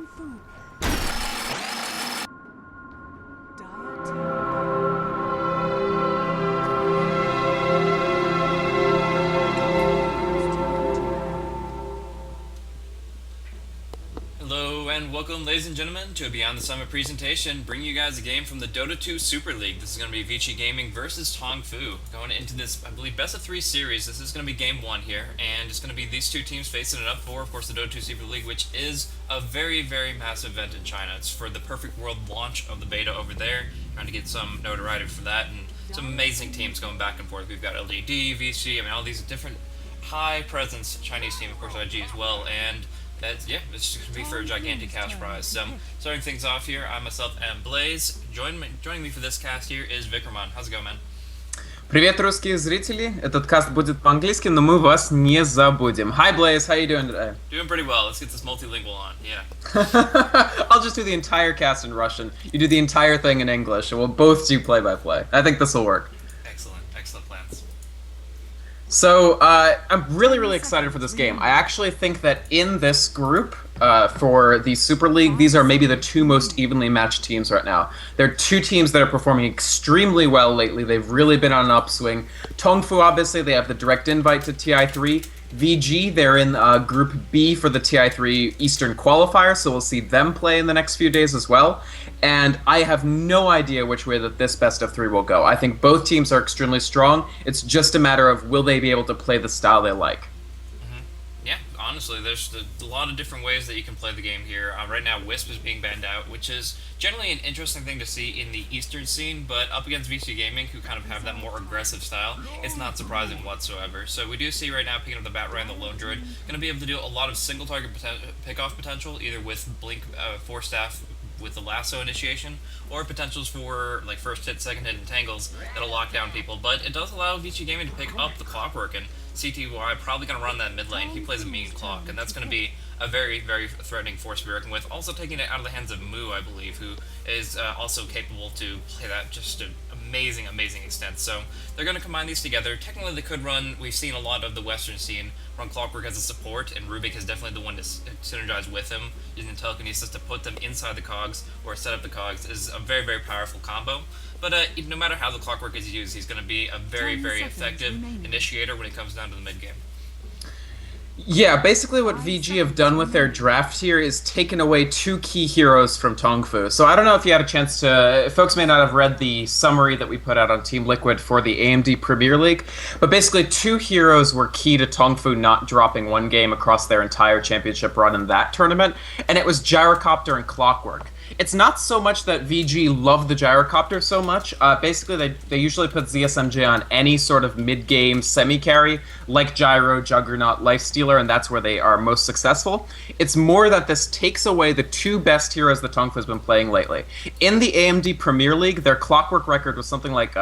Tongfu. Hello and welcome, ladies and gentlemen, to a Beyond the Summit presentation, bringing you guys a game from the Dota 2 Super League. This is going to be Vici Gaming versus Tongfu. Going into this, I believe, best of 3 series. This is going to be game 1 here, and it's going to be these two teams facing it up for, of course, the Dota 2 Super League, which is a very, very massive event in China. It's for the Perfect World launch of the beta over there, trying to get some notoriety for that, and some amazing teams going back and forth. We've got LDD, Vici, all these different high-presence Chinese team, of course, IG as well, and it's just going to be for a gigantic cash prize. So, starting things off here, I myself am Blaze. Joining me for this cast here is Vikraman. How's it going, man? Привет, русские зрители. Этот каст будет по-английски, но мы вас не забудем. Hi, Blaze. How you doing today? Doing pretty well. Let's get this multilingual on. Yeah. I'll just do the entire cast in Russian. You do the entire thing in English, and we'll both do play-by-play. I think this will work. Excellent plans. So, I'm really excited for this game. I actually think that in this group, for the Super League, these are maybe the two most evenly matched teams right now. They're two teams that are performing extremely well lately. They've really been on an upswing. Tongfu, obviously, they have the direct invite to TI3. VG, they're in Group B for the TI3 Eastern qualifier, so we'll see them play in the next few days as well. And I have no idea which way that this best of 3 will go. I think both teams are extremely strong. It's just a matter of will they be able to play the style they like. Yeah, honestly, there's a lot of different ways that you can play the game here. Right now, Wisp is being banned out, which is generally an interesting thing to see in the Eastern scene, but up against Vici Gaming, who kind of have that more aggressive style, it's not surprising whatsoever. So we do see right now, picking up the Bat Ray and the Lone Druid, going to be able to do a lot of single target pick-off potential, either with Blink Force Staff with the lasso initiation, or potentials for like first hit, second hit, and tangles that'll lock down people. But it does allow Vici Gaming to pick up the Clockwork, and CTY probably going to run that mid lane. He plays a mean clock, and that's going to be a very threatening force to be reckoned with. Also taking it out of the hands of Mu, I believe, who is also capable to play that just to amazing extent. So they're going to combine these together. Technically, they could run. We've seen a lot of the Western scene run Clockwork as a support, and Rubik is definitely the one to synergize with him, using telekinesis to put them inside the cogs or set up the cogs is a very powerful combo. But no matter how the Clockwork is used, he's going to be a very effective initiator when it comes down to the mid game. Yeah, basically what VG have done with their draft here is taken away 2 key heroes from Tongfu. So I don't know if you had a chance to... Folks may not have read the summary that we put out on Team Liquid for the AMD Premier League, but basically 2 heroes were key to Tongfu not dropping 1 game across their entire championship run in that tournament, and it was Gyrocopter and Clockwork. It's not so much that VG love the Gyrocopter so much. Basically, they usually put ZSMJ on any sort of mid-game semi-carry, like Gyro, Juggernaut, Lifestealer, and that's where they are most successful. It's more that this takes away the 2 best heroes that Tongfu has been playing lately. In the AMD Premier League, their Clockwork record was something like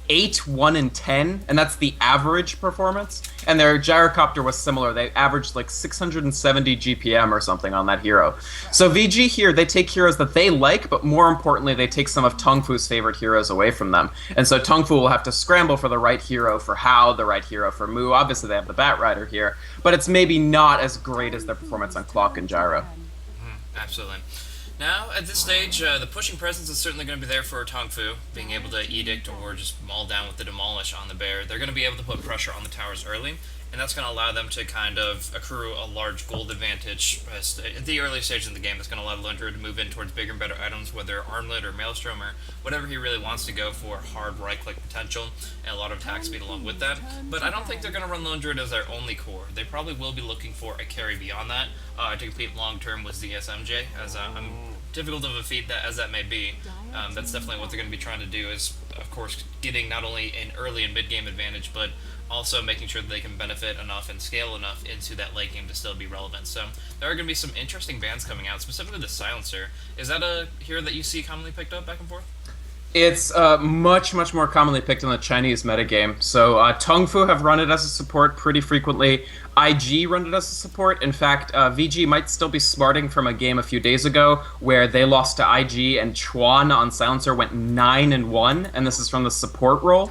8, 1, and 10, and that's the average performance. And their Gyrocopter was similar. They averaged like 670 GPM or something on that hero. So VG here, they take heroes that they like, but more importantly, they take some of Tongfu's favorite heroes away from them. And so Tongfu will have to scramble for the right hero for Hao, the right hero for Mu. Obviously, they have the Bat Rider here, but it's maybe not as great as their performance on Clock and Gyro. Absolutely. Now, at this stage, the pushing presence is certainly going to be there for Tongfu, being able to edict or just maul down with the demolish on the bear. They're going to be able to put pressure on the towers early, and that's going to allow them to kind of accrue a large gold advantage at the early stage of the game. That's going to allow Lundra to move in towards bigger and better items, whether Armlet or Maelstrom or whatever he really wants to go for, hard right-click potential, and a lot of attack speed along with that. But I don't think they're going to run Lundra as their only core. They probably will be looking for a carry beyond that to compete long-term with ZSMJ, as difficult of a feat that as that may be. That's definitely what they're going to be trying to do is, of course, getting not only an early and mid-game advantage, but also making sure that they can benefit enough and scale enough into that late game to still be relevant. So there are going to be some interesting bans coming out, specifically the Silencer. Is that a hero that you see commonly picked up back and forth? It's much more commonly picked in the Chinese metagame. So Tongfu have run it as a support pretty frequently. IG run it as a support. In fact, VG might still be smarting from a game a few days ago where they lost to IG and Chuan on Silencer went 9-1, and this is from the support role.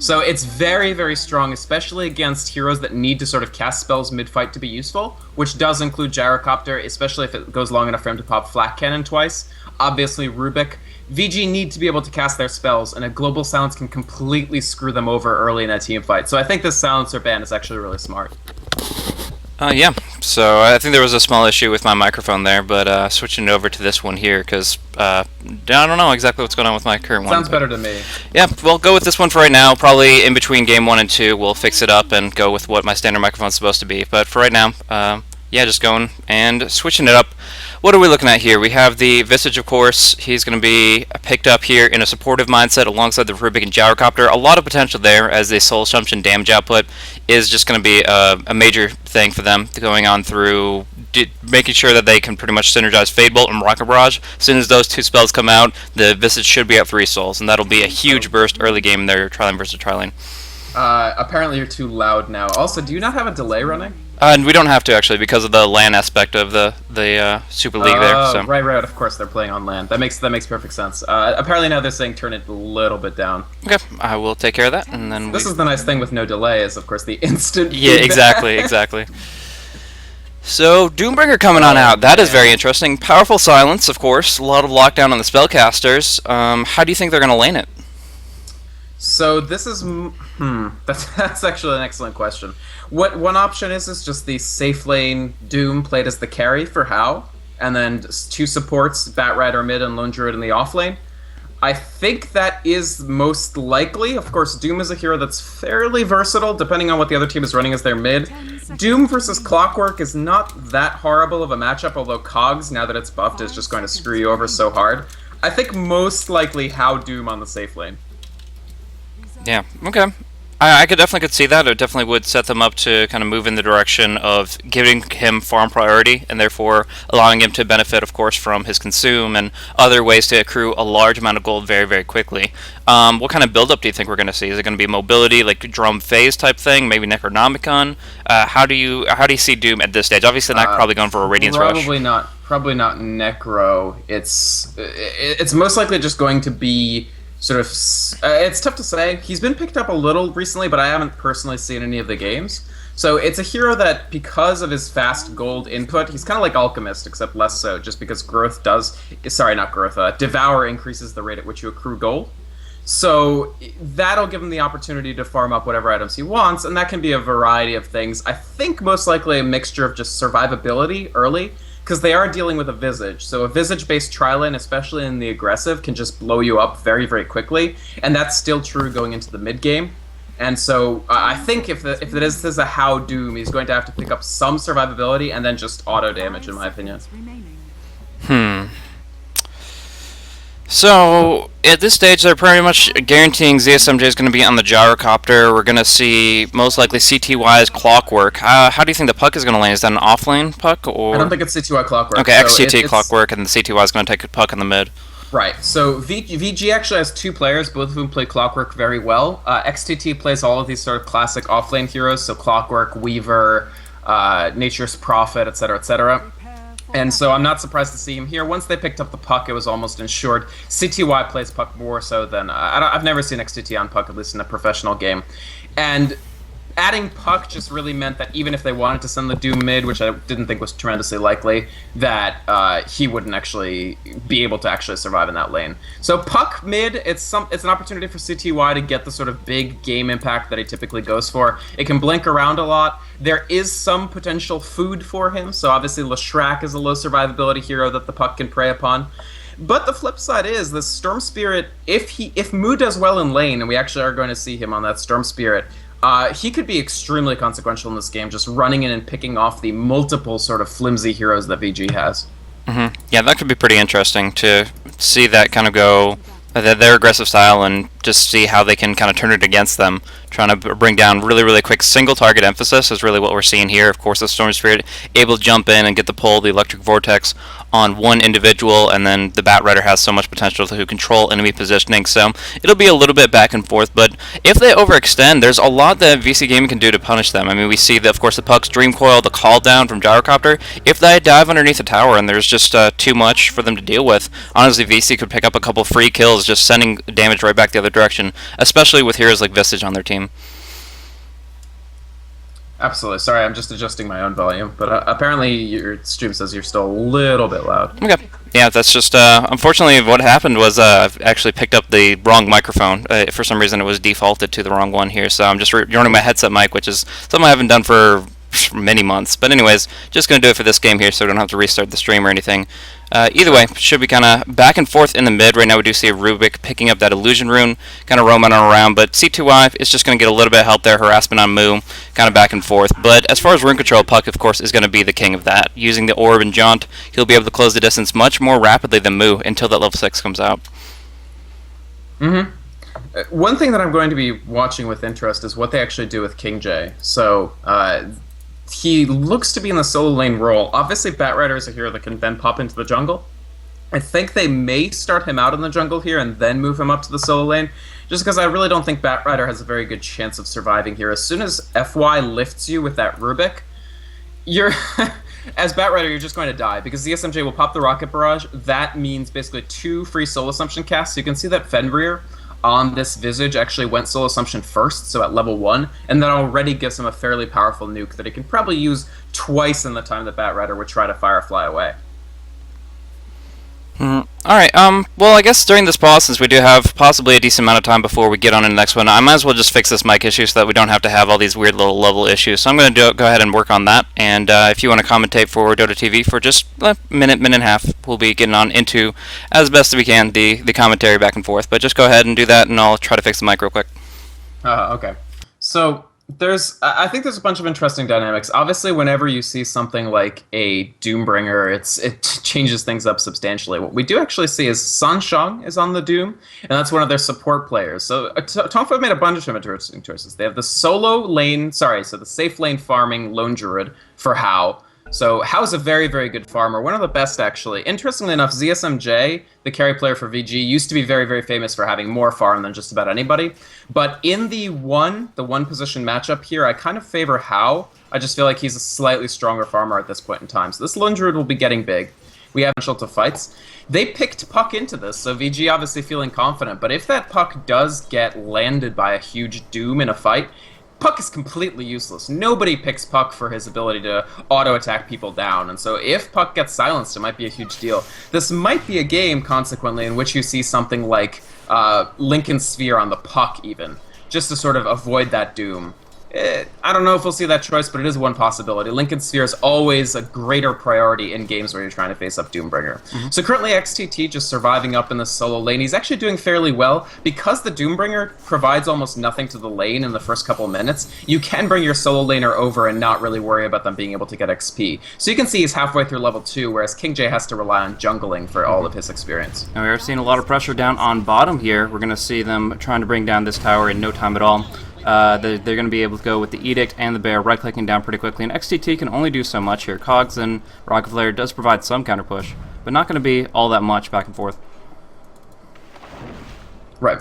So it's very, very strong, especially against heroes that need to sort of cast spells mid-fight to be useful, which does include Gyrocopter, especially if it goes long enough for him to pop Flak Cannon twice. Obviously, Rubik. VG need to be able to cast their spells, and a Global Silence can completely screw them over early in a team fight. So I think this Silencer ban is actually really smart. Yeah, so I think there was a small issue with my microphone there, but switching it over to this one here, because I don't know exactly what's going on with my current one. Sounds better to me. Yeah, we'll go with this one for right now. Probably in between game 1 and 2, we'll fix it up and go with what my standard microphone's supposed to be. But for right now, yeah, just going and switching it up. What are we looking at here? We have the Visage, of course. He's going to be picked up here in a supportive mindset alongside the Rubik and Gyrocopter. A lot of potential there, as the Soul Assumption damage output is just going to be a major thing for them going on through making sure that they can pretty much synergize Fade Bolt and Rocket Barrage. As soon as those two spells come out, the Visage should be at 3 souls, and that'll be a huge burst early game in their Trilane versus Trilane. Apparently you're too loud now. Also, do you not have a delay running? And we don't have to, actually, because of the LAN aspect of the Super League there. So. Right, of course they're playing on LAN. That makes perfect sense. Apparently now they're saying turn it a little bit down. Okay, I will take care of that, and then This is the nice thing with no delay is, of course, the instant Yeah, feedback. exactly. So, Doombringer coming on out. That is very interesting. Powerful Silence, of course. A lot of lockdown on the spellcasters. How do you think they're going to lane it? So this is that's actually an excellent question. What one option is just the safe lane Doom played as the carry for How, and then 2 supports, Bat Rider mid and Lone Druid in the off lane. I think that is most likely. Of course, Doom is a hero that's fairly versatile, depending on what the other team is running as their mid. Doom versus Clockwork is not that horrible of a matchup, although Cogs, now that it's buffed, is just going to screw you over so hard. I think most likely How Doom on the safe lane. Yeah, okay. I could see that. It definitely would set them up to kind of move in the direction of giving him farm priority, and therefore allowing him to benefit, of course, from his consume and other ways to accrue a large amount of gold very, very quickly. What kind of build-up do you think we're going to see? Is it going to be mobility, like drum phase type thing, maybe Necronomicon? How do you see Doom at this stage? Obviously not probably going for a Radiance Rush. Probably not Necro. It's most likely just going to be sort of, it's tough to say. He's been picked up a little recently, but I haven't personally seen any of the games. So it's a hero that, because of his fast gold input, he's kind of like Alchemist, except less so, just because Devour increases the rate at which you accrue gold. So that'll give him the opportunity to farm up whatever items he wants, and that can be a variety of things. I think most likely a mixture of just survivability early, because they are dealing with a Visage. So a Visage-based Trilane, especially in the aggressive, can just blow you up very, very quickly, and that's still true going into the mid-game. And so I think if this is a How Doom, he's going to have to pick up some survivability and then just auto-damage, in my opinion. So, at this stage, they're pretty much guaranteeing ZSMJ is going to be on the Gyrocopter. We're going to see, most likely, CTY's Clockwork. How do you think the puck is going to lane? Is that an off-lane puck? Or? I don't think it's CTY Clockwork. Okay, XCT Clockwork, and the CTY is going to take a puck in the mid. Right, so VG actually has 2 players, both of whom play Clockwork very well. XTT plays all of these sort of classic off-lane heroes, so Clockwork, Weaver, Nature's Prophet, etc., etc. And so I'm not surprised to see him here. Once they picked up the puck, it was almost ensured. CTY plays puck more so than... I've never seen XTT on puck, at least in a professional game. And adding puck just really meant that even if they wanted to send the Doom mid, which I didn't think was tremendously likely, that he wouldn't actually be able to actually survive in that lane. So puck mid, it's an opportunity for CTY to get the sort of big game impact that he typically goes for. It can blink around a lot. There is some potential food for him, so obviously Leshrac is a low survivability hero that the puck can prey upon. But the flip side is the Storm Spirit, if Mu does well in lane, and we actually are going to see him on that Storm Spirit, he could be extremely consequential in this game, just running in and picking off the multiple sort of flimsy heroes that VG has. Yeah, that could be pretty interesting to see that kind of go, their aggressive style, and just see how they can kind of turn it against them. Trying to bring down really, really quick single target emphasis is really what we're seeing here. Of course, the Storm Spirit able to jump in and get the pull, the Electric Vortex on one individual, and then the Bat Rider has so much potential to control enemy positioning, so it'll be a little bit back and forth. But if they overextend, there's a lot that VC Gaming can do to punish them. I mean, we see, of course, the Puck's Dream Coil, the call down from Gyrocopter. If they dive underneath the tower and there's just too much for them to deal with, honestly, VC could pick up a couple free kills just sending damage right back the other right direction, especially with heroes like Visage on their team. Absolutely. Sorry, I'm just adjusting my own volume, but apparently your stream says you're still a little bit loud. Okay. Yeah, that's just, unfortunately what happened was I've actually picked up the wrong microphone. For some reason it was defaulted to the wrong one here, so I'm just running my headset mic, which is something I haven't done for many months. But anyways, just going to do it for this game here so we don't have to restart the stream or anything. Either way, should be kind of back and forth in the mid. Right now we do see a Rubik picking up that illusion rune, kind of roaming around, but C2Y is just going to get a little bit of help there, harassment on Moo, kind of back and forth. But as far as rune control, Puck, of course, is going to be the king of that. Using the orb and jaunt, he'll be able to close the distance much more rapidly than Moo until that level 6 comes out. One thing that I'm going to be watching with interest is what they actually do with King J. So, he looks to be in the solo lane role. Obviously, Batrider is a hero that can then pop into the jungle. I think they may start him out in the jungle here and then move him up to the solo lane, just because I really don't think Batrider has a very good chance of surviving here. As soon as FY lifts you with that Rubik, you're... as Batrider, you're just going to die, because the SMJ will pop the Rocket Barrage. That means basically 2 free Soul Assumption casts. So you can see that Fenrir on this Visage actually went Soul Assumption first, so at level 1, and that already gives him a fairly powerful nuke that he can probably use twice in the time that Batrider would try to Firefly away. Alright, well, I guess during this pause, since we do have possibly a decent amount of time before we get on to the next one, I might as well just fix this mic issue so that we don't have to have all these weird little level issues. So I'm going to go ahead and work on that, and if you want to commentate for Dota TV for just a minute and a half, we'll be getting on into, as best as we can, the commentary back and forth. But just go ahead and do that, and I'll try to fix the mic real quick. Okay. So, I think there's a bunch of interesting dynamics. Obviously, whenever you see something like a Doombringer, it changes things up substantially. What we do actually see is Sanshang is on the Doom, and that's one of their support players. So Tongfu have made a bunch of interesting choices. They have the the safe lane farming Lone Druid for Hao. So Hao's a very, very good farmer, one of the best actually. Interestingly enough, ZSMJ, the carry player for VG, used to be very, very famous for having more farm than just about anybody. But in the one position matchup here, I kind of favor Hao. I just feel like he's a slightly stronger farmer at this point in time. So this Lone Druid will be getting big. We have potential to fights. They picked Puck into this, so VG obviously feeling confident. But if that Puck does get landed by a huge Doom in a fight, Puck is completely useless. Nobody picks Puck for his ability to auto-attack people down, and so if Puck gets silenced, it might be a huge deal. This might be a game, consequently, in which you see something like Lincoln Sphere on the Puck, even, just to sort of avoid that Doom. I don't know if we'll see that choice, but it is one possibility. Lincoln Sphere is always a greater priority in games where you're trying to face up Doombringer. So currently XTT just surviving up in the solo lane. He's actually doing fairly well. Because the Doombringer provides almost nothing to the lane in the first couple minutes, you can bring your solo laner over and not really worry about them being able to get XP. So you can see he's halfway through level 2, whereas King J has to rely on jungling for all of his experience. And we are seeing a lot of pressure down on bottom here. We're going to see them trying to bring down this tower in no time at all. They're going to be able to go with the Edict and the Bear right-clicking down pretty quickly, and XTT can only do so much here. Cogs and Rocket Flare does provide some counter push, but not going to be all that much back and forth. Right.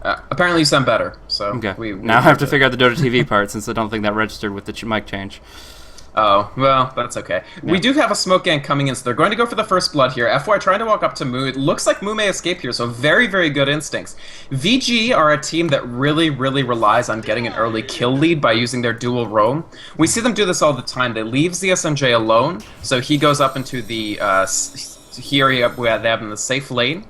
Apparently you sound better, so... Okay, now I have to figure out the Dota TV part, since I don't think that registered with the mic change. Oh, well, that's okay. Yeah. We do have a smoke gang coming in, so they're going to go for the first blood here. FY trying to walk up to Moo. It looks like Moo may escape here, so very, very good instincts. VG are a team that really, really relies on getting an early kill lead by using their dual roam. We see them do this all the time. They leave ZSMJ alone, so he goes up into the... here they have in the safe lane.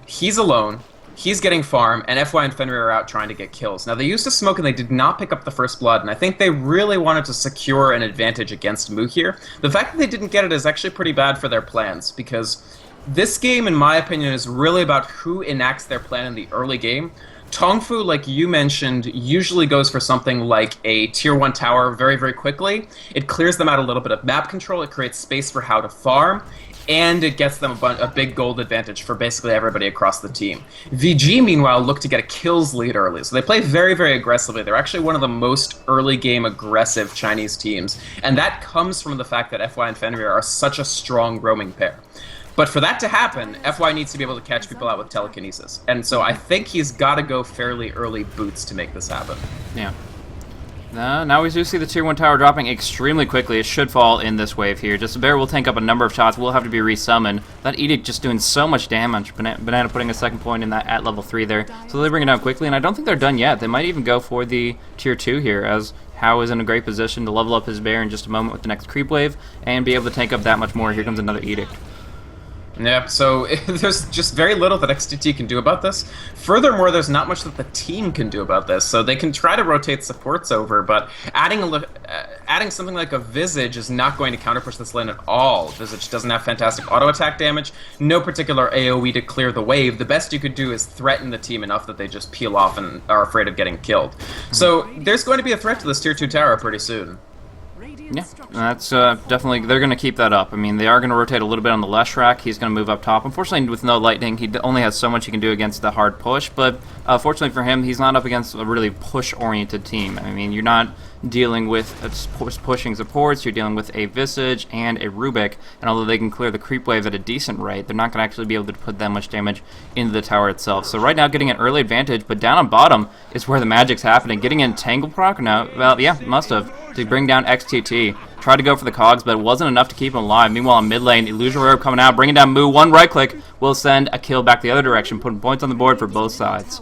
He's alone. He's getting farm, and FY and Fenrir are out trying to get kills. Now, they used a smoke and they did not pick up the first blood, and I think they really wanted to secure an advantage against Moo here. The fact that they didn't get it is actually pretty bad for their plans, because this game, in my opinion, is really about who enacts their plan in the early game. Tongfu, like you mentioned, usually goes for something like a tier 1 tower very, very quickly. It clears them out a little bit of map control, it creates space for how to farm, and it gets them a big gold advantage for basically everybody across the team. VG, meanwhile, look to get a kills lead early, so they play very, very aggressively. They're actually one of the most early game aggressive Chinese teams, and that comes from the fact that FY and Fenrir are such a strong roaming pair. But for that to happen, FY needs to be able to catch people out with telekinesis, and so I think he's got to go fairly early boots to make this happen. Yeah. Now we do see the tier 1 tower dropping extremely quickly. It should fall in this wave here. Just the bear will tank up a number of shots. Will have to be resummoned. That edict just doing so much damage. Banana putting a second point in that at level 3 there. So they bring it down quickly, and I don't think they're done yet. They might even go for the tier 2 here, as Hao is in a great position to level up his bear in just a moment with the next creep wave and be able to tank up that much more. Here comes another edict. Yeah, so there's just very little that XTT can do about this. Furthermore, there's not much that the team can do about this. So they can try to rotate supports over, but adding something like a Visage is not going to counterpush this lane at all. Visage doesn't have fantastic auto attack damage, no particular AoE to clear the wave. The best you could do is threaten the team enough that they just peel off and are afraid of getting killed. So there's going to be a threat to this tier 2 tower pretty soon. Yeah, that's definitely, they're going to keep that up. I mean, they are going to rotate a little bit on the left track. He's going to move up top. Unfortunately, with no lightning, he only has so much he can do against the hard push, but fortunately for him, he's not up against a really push-oriented team. I mean, you're not dealing with pushing supports, you're dealing with a Visage and a Rubik, and although they can clear the creep wave at a decent rate, they're not going to actually be able to put that much damage into the tower itself. So right now, getting an early advantage, but down on bottom is where the magic's happening. Getting in Tangle proc? No, well, yeah, must have, to bring down XTT. Tried to go for the cogs, but it wasn't enough to keep him alive. Meanwhile, in mid lane, Illusion Orb coming out, bringing down Moo. One right click will send a kill back the other direction, putting points on the board for both sides.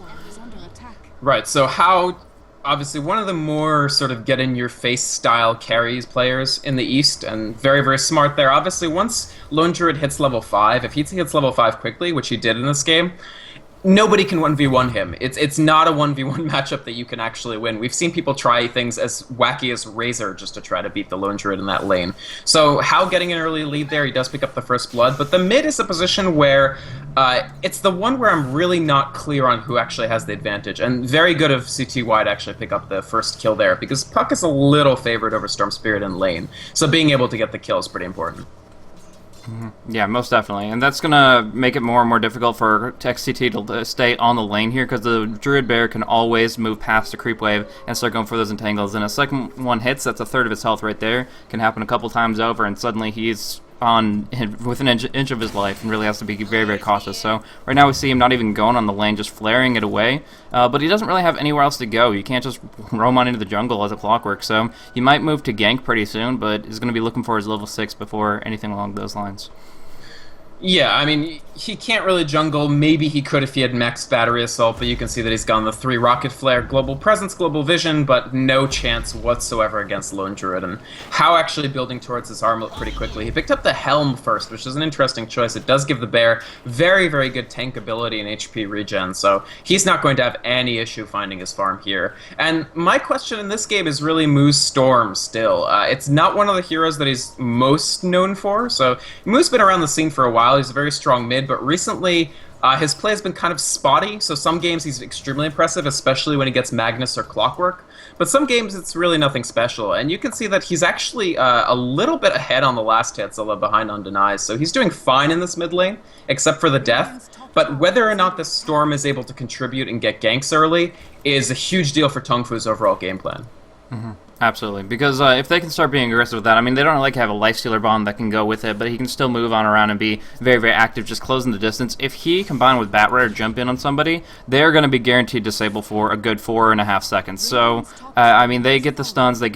Right, so Hao, obviously one of the more sort of get-in-your-face style carries players in the East, and very, very smart there. Obviously, once Lone Druid hits level 5, if he hits level 5 quickly, which he did in this game, nobody can 1v1 him. It's not a 1v1 matchup that you can actually win. We've seen people try things as wacky as Razor just to try to beat the Lone Druid in that lane. So Hao getting an early lead there, he does pick up the first blood, but the mid is a position where it's the one where I'm really not clear on who actually has the advantage, and very good of CTY to actually pick up the first kill there, because Puck is a little favored over Storm Spirit in lane, so being able to get the kill is pretty important. Yeah, most definitely, and that's going to make it more and more difficult for XTT to stay on the lane here, because the Druid Bear can always move past the creep wave and start going for those entangles, and a second one hits, that's a third of his health right there, can happen a couple times over, and suddenly he's within an inch of his life and really has to be very, very cautious. So right now we see him not even going on the lane, just flaring it away, but he doesn't really have anywhere else to go. You can't just roam on into the jungle as a clockwork, so he might move to gank pretty soon, but is going to be looking for his level 6 before anything along those lines. Yeah, I mean, he can't really jungle. Maybe he could if he had max battery assault, but you can see that he's gone the 3 rocket flare, global presence, global vision, but no chance whatsoever against Lone Druid. And Hao actually building towards his armlet pretty quickly. He picked up the Helm first, which is an interesting choice. It does give the bear very, very good tank ability and HP regen, so he's not going to have any issue finding his farm here. And my question in this game is really Moo's Storm still. It's not one of the heroes that he's most known for, so Moo's been around the scene for a while. He's a very strong mid, but recently his play has been kind of spotty, so some games he's extremely impressive, especially when he gets Magnus or Clockwork, but some games it's really nothing special, and you can see that he's actually a little bit ahead on the last hits, although behind on denies, so he's doing fine in this mid lane, except for the death, but whether or not the Storm is able to contribute and get ganks early is a huge deal for Tongfu's overall game plan. Mm-hmm. Absolutely, because if they can start being aggressive with that, I mean, they don't like have a lifestealer bomb that can go with it, but he can still move on around and be very, very active, just closing the distance. If he, combined with Bat Rare, jump in on somebody, they're going to be guaranteed disable for a good 4.5 seconds. So, I mean, they get the stuns, they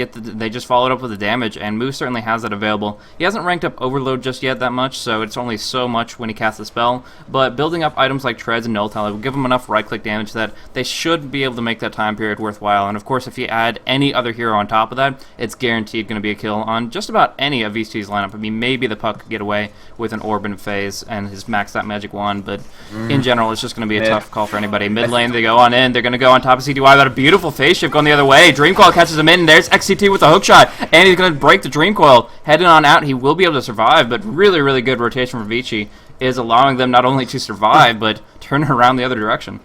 just followed up with the damage, and Moo certainly has that available. He hasn't ranked up Overload just yet that much, so it's only so much when he casts the spell, but building up items like Treads and Null Tally will give him enough right-click damage that they should be able to make that time period worthwhile. And of course, if you add any other hero on top of that, it's guaranteed going to be a kill on just about any of VC's lineup. I mean, maybe the Puck could get away with an Orb in phase and his maxed out magic wand, but in general, it's just going to be a tough call for anybody. Mid lane, they go on in. They're going to go on top of CTY. Got a beautiful phase shift going the other way. Dreamcoil catches him in. There's XCT with a hook shot, and he's going to break the Dreamcoil. Heading on out, he will be able to survive, but really, really good rotation from Vici is allowing them not only to survive, but turn around the other direction.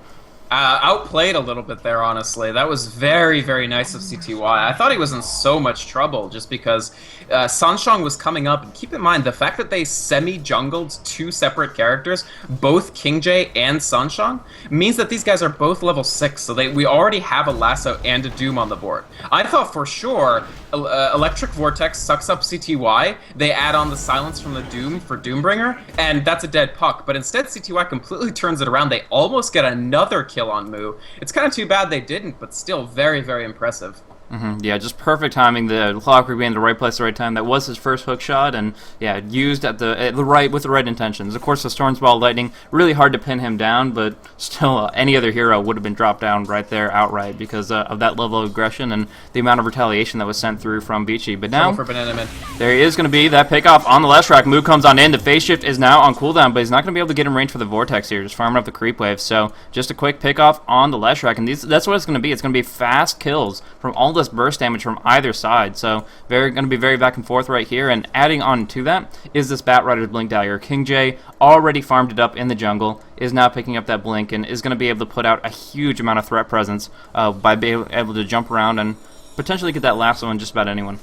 Outplayed a little bit there, honestly. That was very, very nice of CTY. I thought he was in so much trouble just because Sanshong was coming up. And keep in mind, the fact that they semi-jungled 2 separate characters, both King J and Sanshong, means that these guys are both level 6, so we already have a Lasso and a Doom on the board. I thought for sure Electric Vortex sucks up CTY, they add on the Silence from the Doom for Doombringer, and that's a dead Puck. But instead, CTY completely turns it around. They almost get another kill on Moo. It's kind of too bad they didn't, but still very, very impressive. Yeah, just perfect timing. The clock being in the right place at the right time. That was his first hook shot, and yeah, used at the right with the right intentions. Of course, the Storm's Ball Lightning really hard to pin him down, but still, any other hero would have been dropped down right there outright because of that level of aggression and the amount of retaliation that was sent through from Vici. But now for Banana Man. there is going to be that pickoff on the left track. Moo comes on in. The phase shift is now on cooldown, but he's not going to be able to get in range for the Vortex here. Just farming up the creep wave. So just a quick pickoff on the left track, and that's what it's going to be. It's going to be fast kills from all this burst damage from either side. So going to be very back and forth right here. And adding on to that is this Batrider's Blink Dagger. King J already farmed it up in the jungle, is now picking up that blink, and is going to be able to put out a huge amount of threat presence by being able to jump around and potentially get that lasso on just about anyone.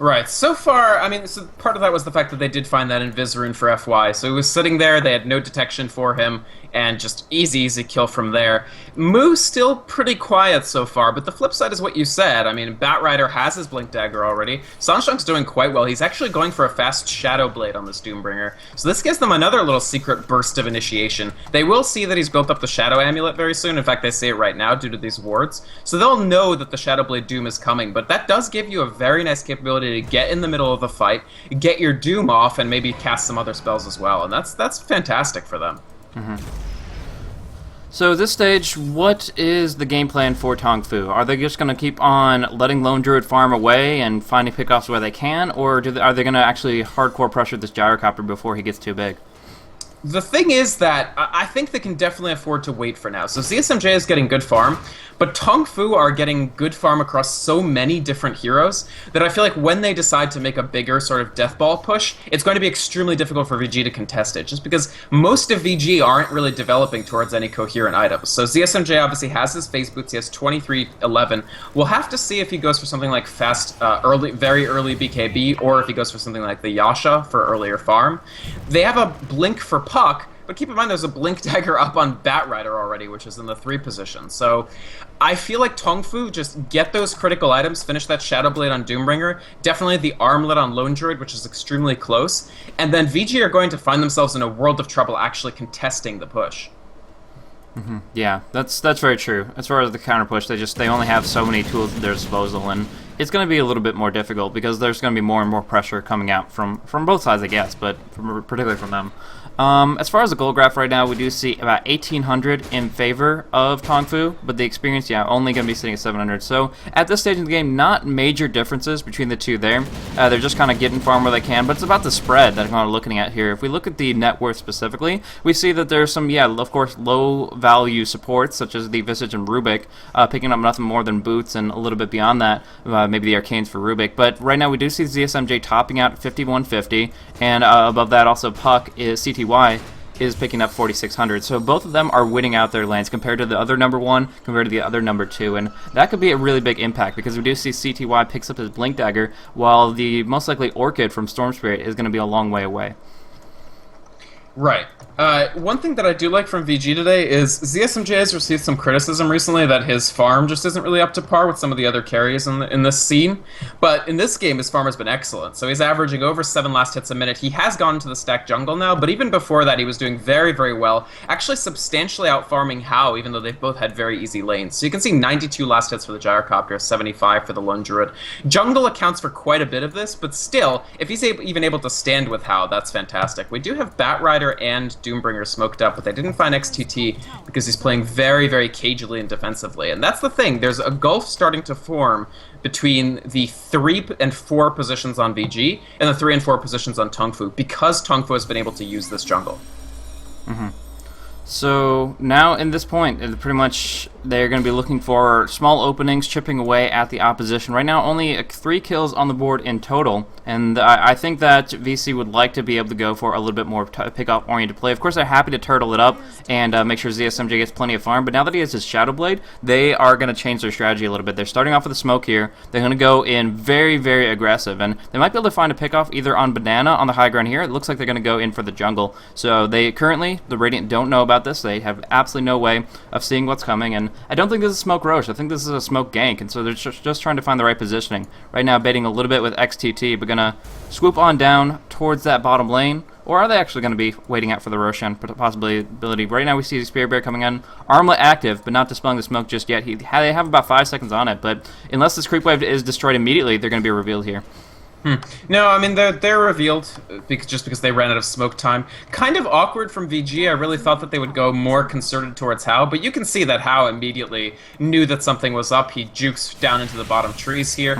Right. So far, I mean, so part of that was the fact that they did find that Invis rune for FY. So he was sitting there, they had no detection for him, and just easy kill from there. Moo's still pretty quiet so far, but the flip side is what you said. I mean, Batrider has his Blink Dagger already. Sunshunk's doing quite well. He's actually going for a fast Shadow Blade on this Doombringer. So this gives them another little secret burst of initiation. They will see that he's built up the Shadow Amulet very soon. In fact, they say it right now due to these wards. So they'll know that the Shadow Blade Doom is coming, but that does give you a very nice capability to get in the middle of the fight, get your Doom off, and maybe cast some other spells as well. And that's fantastic for them. So at this stage, what is the game plan for Tongfu? Are they just going to keep on letting Lone Druid farm away and finding pickoffs where they can, or are they going to actually hardcore pressure this Gyrocopter before he gets too big? The thing is that I think they can definitely afford to wait for now. So ZSMJ is getting good farm, but Tongfu are getting good farm across so many different heroes that I feel like when they decide to make a bigger sort of death ball push, it's going to be extremely difficult for VG to contest it, just because most of VG aren't really developing towards any coherent items. So ZSMJ obviously has his phase boots, he has 2311. We'll have to see if he goes for something like fast, very early BKB, or if he goes for something like the Yasha for earlier farm. They have a blink for Puck, but keep in mind there's a Blink Dagger up on Batrider already, which is in the 3 position. So I feel like Tongfu just get those critical items, finish that Shadow Blade on Doombringer, definitely the Armlet on Lone Druid, which is extremely close, and then VG are going to find themselves in a world of trouble actually contesting the push. Yeah, that's very true. As far as the counter push, they only have so many tools at their disposal, and it's going to be a little bit more difficult because there's going to be more and more pressure coming out from both sides, I guess, but particularly from them. As far as the goal graph right now, we do see about 1,800 in favor of Tongfu, but the experience, yeah, only going to be sitting at 700. So at this stage in the game, not major differences between the two there. They're just kind of getting farm where they can, but it's about the spread that I'm kind of looking at here. If we look at the net worth specifically, we see that there's some, yeah, of course, low value supports, such as the Visage and Rubik, picking up nothing more than boots and a little bit beyond that, maybe the Arcanes for Rubik. But right now we do see ZSMJ topping out at 5,150, and above that also Puck is CTY is picking up 4,600. So both of them are winning out their lanes compared to the other number 1, compared to the other number 2, and that could be a really big impact because we do see CTY picks up his Blink Dagger, while the most likely Orchid from Storm Spirit is going to be a long way away. Right. One thing that I do like from VG today is ZSMJ has received some criticism recently that his farm just isn't really up to par with some of the other carries in this scene. But in this game, his farm has been excellent. So he's averaging over 7 last hits a minute. He has gone to the stack jungle now, but even before that, he was doing very, very well. Actually substantially out-farming Hao, even though they've both had very easy lanes. So you can see 92 last hits for the Gyrocopter, 75 for the Lone Druid. Jungle accounts for quite a bit of this, but still, if he's even able to stand with Hao, that's fantastic. We do have Batrider and Doombringer smoked up, but they didn't find XTT because he's playing very, very cagily and defensively. And that's the thing. There's a gulf starting to form between the 3 and 4 positions on VG and the 3 and 4 positions on Tongfu because Tongfu has been able to use this jungle. So now in this point, pretty much they're going to be looking for small openings, chipping away at the opposition. Right now, only 3 kills on the board in total, and I think that VC would like to be able to go for a little bit more pick-off-oriented play. Of course, they're happy to turtle it up and make sure ZSMJ gets plenty of farm, but now that he has his Shadow Blade, they are going to change their strategy a little bit. They're starting off with a smoke here. They're going to go in very, very aggressive, and they might be able to find a pick-off either on Banana on the high ground here. It looks like they're going to go in for the jungle. So they currently, the Radiant don't know about this. They have absolutely no way of seeing what's coming, and I don't think this is Smoke Roche. I think this is a Smoke Gank, and so they're just trying to find the right positioning. Right now, baiting a little bit with XTT, but gonna swoop on down towards that bottom lane, Or are they actually going to be waiting out for the Roshan possibility? Right now we see the Spear Bear coming in. Armlet active, but not dispelling the smoke just yet. They have about 5 seconds on it, but unless this creep wave is destroyed immediately, they're going to be revealed here. No, I mean, they're revealed just because they ran out of smoke time. Kind of awkward from VG. I really thought that they would go more concerted towards Hao, but you can see that Hao immediately knew that something was up. He jukes down into the bottom trees here.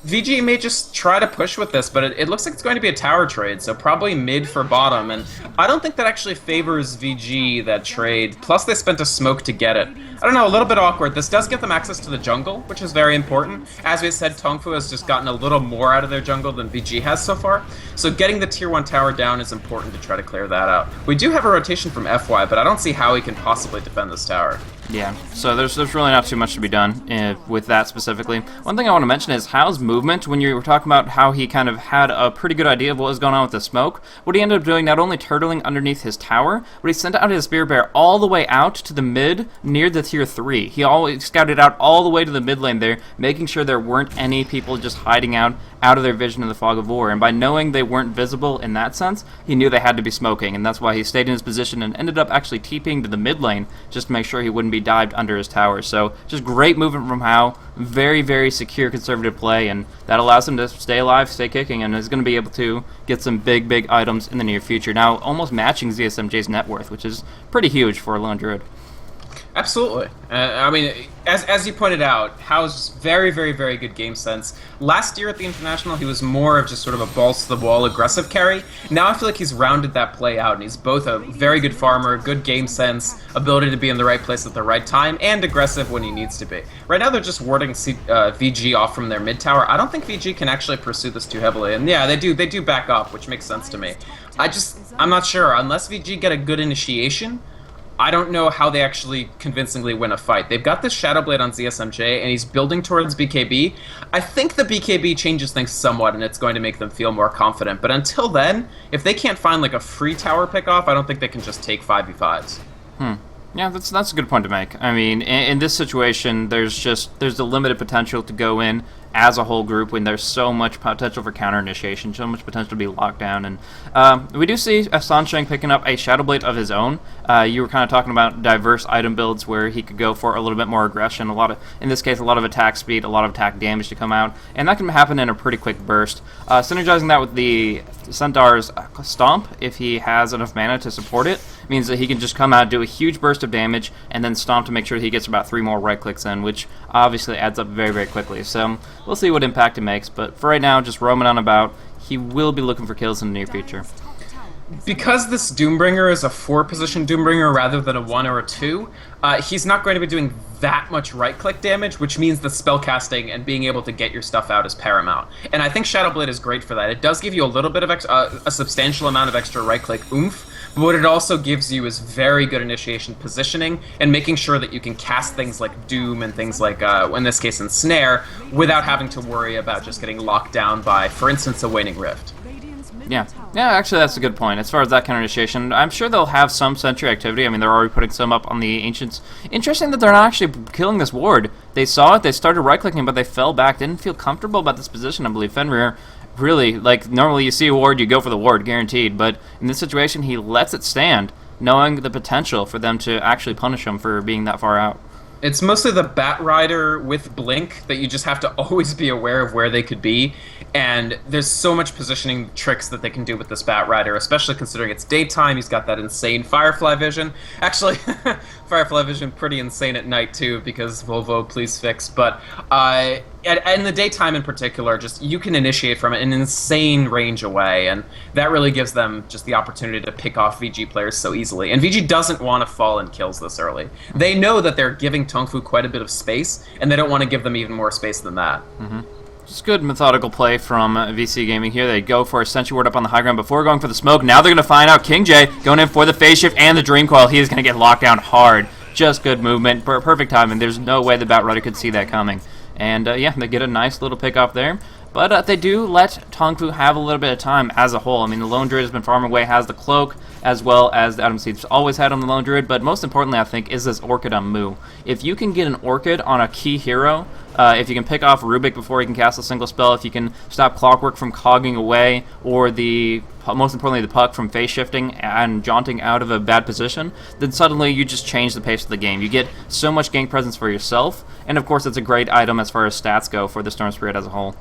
VG may just try to push with this, but it looks like it's going to be a tower trade, so probably mid for bottom, and I don't think that actually favors VG, that trade. Plus, they spent a smoke to get it. I don't know, a little bit awkward. This does get them access to the jungle, which is very important. As we said, Tongfu has just gotten a little more out of their jungle than VG has so far, so getting the tier 1 tower down is important to try to clear that out. We do have a rotation from FY, but I don't see how he can possibly defend this tower. Yeah, so there's really not too much to be done with that specifically. One thing I want to mention is Hao's movement. When you were talking about how he kind of had a pretty good idea of what was going on with the smoke, what he ended up doing, not only turtling underneath his tower, but he sent out his Spear Bear all the way out to the mid near the tier 3. He always scouted out all the way to the mid lane there, making sure there weren't any people just hiding out of their vision in the fog of war. And by knowing they weren't visible in that sense, he knew they had to be smoking, and that's why he stayed in his position and ended up actually TPing to the mid lane just to make sure he wouldn't be dived under his tower. So just great movement from Hao, very, very secure conservative play, and that allows him to stay alive, stay kicking, and is going to be able to get some big, big items in the near future. Now almost matching ZSMJ's net worth, which is pretty huge for a lone druid. Absolutely. I mean, as you pointed out, Hao's very, very, very good game sense. Last year at the International, he was more of just sort of a balls-to-the-wall aggressive carry. Now I feel like he's rounded that play out, and he's both a very good farmer, good game sense, ability to be in the right place at the right time, and aggressive when he needs to be. Right now they're just warding VG off from their mid tower. I don't think VG can actually pursue this too heavily, and yeah, they do back up, which makes sense to me. I'm not sure. Unless VG get a good initiation, I don't know how they actually convincingly win a fight. They've got this Shadowblade on ZSMJ, and he's building towards BKB. I think the BKB changes things somewhat, and it's going to make them feel more confident. But until then, if they can't find like a free tower pick-off, I don't think they can just take 5v5s. Yeah, that's a good point to make. I mean, in this situation, there's the limited potential to go in as a whole group when there's so much potential for counter initiation, so much potential to be locked down. And we do see Sansheng picking up a Shadowblade of his own. You were kind of talking about diverse item builds where he could go for a little bit more aggression, in this case, a lot of attack speed, a lot of attack damage to come out, and that can happen in a pretty quick burst. Synergizing that with the Centaur's Stomp, if he has enough mana to support it, means that he can just come out, do a huge burst of damage, and then Stomp to make sure that he gets about 3 more right clicks in, which obviously adds up very, very quickly. So we'll see what impact it makes, but for right now, just roaming on about, he will be looking for kills in the near future. Because this Doombringer is a 4-position Doombringer rather than a 1 or a 2, he's not going to be doing that much right-click damage, which means the spellcasting and being able to get your stuff out is paramount. And I think Shadowblade is great for that. It does give you a little bit of a substantial amount of extra right-click oomph, but what it also gives you is very good initiation positioning and making sure that you can cast things like Doom and things like, in this case, Ensnare, without having to worry about just getting locked down by, for instance, a Waning Rift. Yeah, actually that's a good point. As far as that counter initiation, I'm sure they'll have some sentry activity. I mean, they're already putting some up on the Ancients. Interesting that they're not actually killing this ward. They saw it, they started right-clicking, but they fell back, didn't feel comfortable about this position, I believe. Fenrir, really, like, normally you see a ward, you go for the ward, guaranteed, but in this situation, he lets it stand, knowing the potential for them to actually punish him for being that far out. It's mostly the Bat Rider with Blink that you just have to always be aware of where they could be, and there's so much positioning tricks that they can do with this Bat Rider, especially considering it's daytime. He's got that insane Firefly vision. Actually, Firefly vision pretty insane at night too, because Volvo, please fix. But in the daytime in particular, just you can initiate from an insane range away, and that really gives them just the opportunity to pick off VG players so easily. And VG doesn't want to fall in kills this early. They know that they're giving Tongfu quite a bit of space, and they don't want to give them even more space than that. Just good methodical play from VC Gaming here. They go for a Sentry Ward up on the high ground before going for the smoke. Now they're going to find out King J going in for the phase shift and the Dream Coil. He is going to get locked down hard. Just good movement, perfect timing. There's no way the Bat Rider could see that coming. And yeah, they get a nice little pick off there. But they do let Tongfu have a little bit of time as a whole. I mean, the Lone Druid has been farming away, has the Cloak, as well as the Atom Seeds always had on the Lone Druid, but most importantly, I think, is this Orchid on Mu. If you can get an Orchid on a key hero, if you can pick off Rubik before he can cast a single spell, if you can stop Clockwork from cogging away, or most importantly, the Puck from phase shifting and jaunting out of a bad position, then suddenly you just change the pace of the game. You get so much gank presence for yourself, and of course, it's a great item as far as stats go for the Storm Spirit as a whole.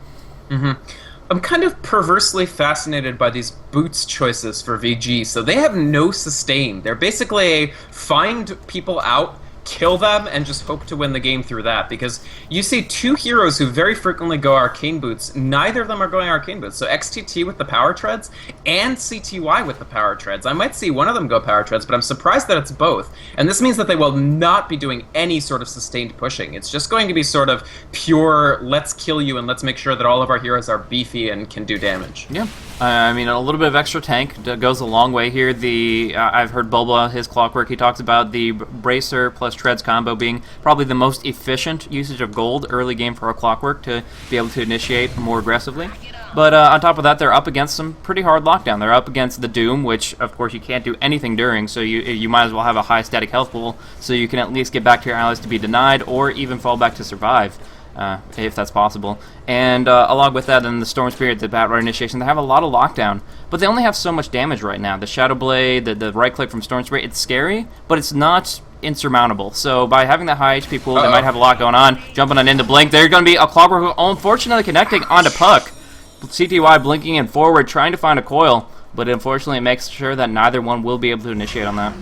I'm kind of perversely fascinated by these boots choices for VG. So they have no sustain. They're basically a find people out, kill them, and just hope to win the game through that. Because you see two heroes who very frequently go Arcane Boots. Neither of them are going Arcane Boots. So XTT with the Power Treads and CTY with the Power Treads. I might see one of them go Power Treads, but I'm surprised that it's both. And this means that they will not be doing any sort of sustained pushing. It's just going to be sort of pure, let's kill you and let's make sure that all of our heroes are beefy and can do damage. Yeah. I mean, a little bit of extra tank goes a long way here. I've heard Bulba, his Clockwork, he talks about the Bracer plus Treads combo being probably the most efficient usage of gold early game for a Clockwork to be able to initiate more aggressively. But on top of that, they're up against some pretty hard lockdown. They're up against the Doom, which, of course, you can't do anything during, so you might as well have a high static health pool so you can at least get back to your allies to be denied or even fall back to survive. If that's possible. And along with that, then the Storm Spirit, the Bat Rider initiation, they have a lot of lockdown, but they only have so much damage right now. The Shadow Blade, the right click from Storm Spirit, it's scary, but it's not insurmountable. So by having that high HP pool, they might have a lot going on. Jumping on into Blink, they're going to be a Clockwork, unfortunately connecting onto Puck. CTY blinking in forward, trying to find a coil, but unfortunately it makes sure that neither one will be able to initiate on that.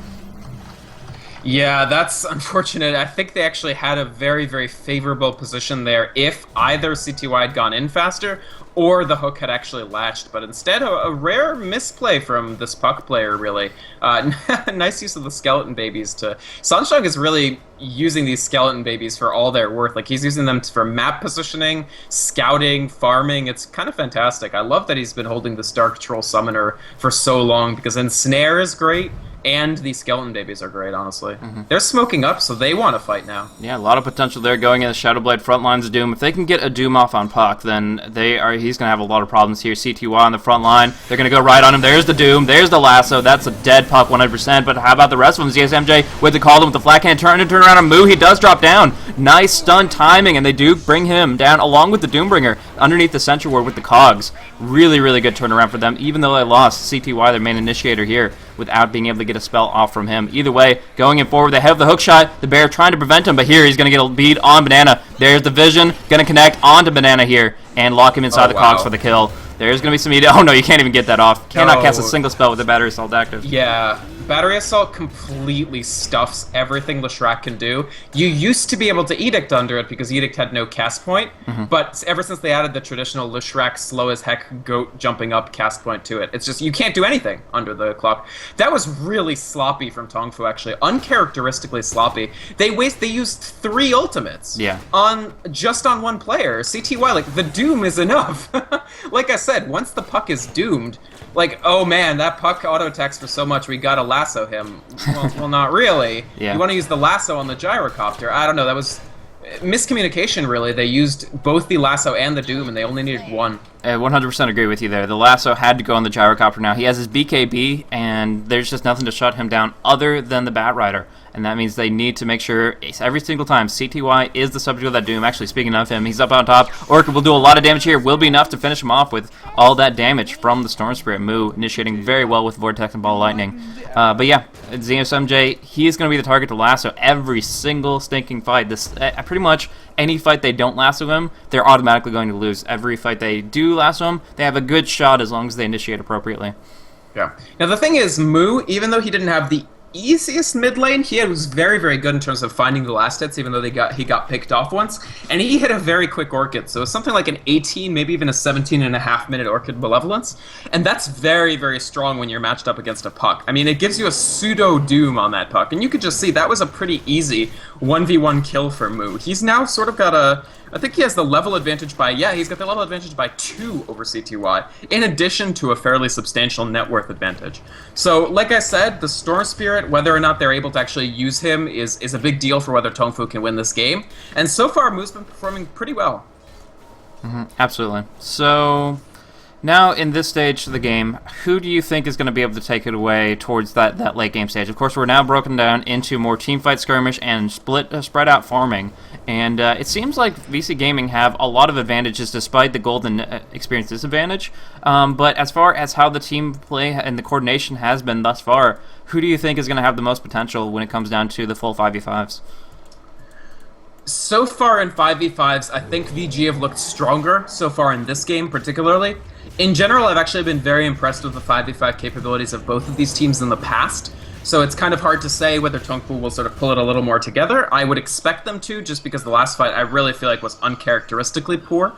Yeah, that's unfortunate. I think they actually had a very, very favorable position there if either CTY had gone in faster or the hook had actually latched, but instead a rare misplay from this Puck player, really. Nice use of the Skeleton Babies to... Sunshine is really using these Skeleton Babies for all they're worth. Like, he's using them for map positioning, scouting, farming. It's kind of fantastic. I love that he's been holding this Dark Troll Summoner for so long, because Ensnare is great, and these Skeleton Babies are great, honestly. They're smoking up, so they want to fight now. Yeah, a lot of potential there going in the Shadow Blade front lines of Doom. If they can get a Doom off on Puck, then he's going to have a lot of problems here. CTY on the front line. They're going to go right on him. There's the Doom. There's the Lasso. That's a dead Puck 100%. But how about the rest of them? ZSMJ with the Calden with the flat cannon. Turn around on Mu. He does drop down. Nice stun timing, and they do bring him down along with the Doombringer underneath the Sentry Ward with the Cogs. Really, really good turnaround for them, even though they lost CTY, their main initiator here, without being able to get a spell off from him. Either way, going in forward, they have the hook shot. The Bear trying to prevent him, but here he's going to get a bead on Banana. There's the Vision, going to connect onto Banana here and lock him inside the Cogs for the kill. There's going to be some... Oh, no, you can't even get that off. Cannot cast a single spell with the Battery Assault active. Yeah, Battery Assault completely stuffs everything Leshrac can do. You used to be able to Edict under it because Edict had no cast point, but ever since they added the traditional Leshrac slow as heck goat jumping up cast point to it, it's just you can't do anything under the clock. That was really sloppy from Tongfu, actually. Uncharacteristically sloppy. They used 3 ultimates just on one player. CTY, like, the Doom is enough. Like I said, once the Puck is doomed, like, oh man, that Puck auto-attacks for so much, we gotta lasso him. Well, not really. You want to use the lasso on the gyrocopter. I don't know, that was miscommunication, really. They used both the lasso and the Doom, and they only needed one. I 100% agree with you there. The lasso had to go on the gyrocopter now. He has his BKB, and there's just nothing to shut him down other than the Bat Rider. And that means they need to make sure every single time CTY is the subject of that Doom. Actually, speaking of him, he's up on top. Orchid will do a lot of damage here. Will be enough to finish him off with all that damage from the Storm Spirit. Mu initiating very well with Vortex and Ball of Lightning. But yeah, ZSMJ, he is going to be the target to lasso every single stinking fight. Pretty much any fight they don't lasso him, they're automatically going to lose. Every fight they do lasso him, they have a good shot as long as they initiate appropriately. Yeah. Now the thing is, Mu, even though he didn't have the easiest mid lane, he was very, very good in terms of finding the last hits, even though he got picked off once. And he hit a very quick Orchid, so something like an 18, maybe even a 17.5 minute Orchid Malevolence. And that's very, very strong when you're matched up against a Puck. I mean, it gives you a pseudo Doom on that Puck. And you could just see that was a pretty easy 1v1 kill for Mu. He's now sort of got a... I think he has the level advantage by, he's got the level advantage by 2 over CTY, in addition to a fairly substantial net worth advantage. So, like I said, the Storm Spirit, whether or not they're able to actually use him, is a big deal for whether Tongfu can win this game. And so far, Mu's been performing pretty well. Absolutely. So now in this stage of the game, who do you think is going to be able to take it away towards that late game stage? Of course, we're now broken down into more teamfight skirmish and spread out farming, and it seems like VC Gaming have a lot of advantages despite the golden experience disadvantage. But as far as how the team play and the coordination has been thus far, who do you think is going to have the most potential when it comes down to the full 5v5s? So far in 5v5s, I think VG have looked stronger so far in this game particularly. In general, I've actually been very impressed with the 5v5 capabilities of both of these teams in the past, so it's kind of hard to say whether Tongfu will sort of pull it a little more together. I would expect them to, just because the last fight I really feel like was uncharacteristically poor.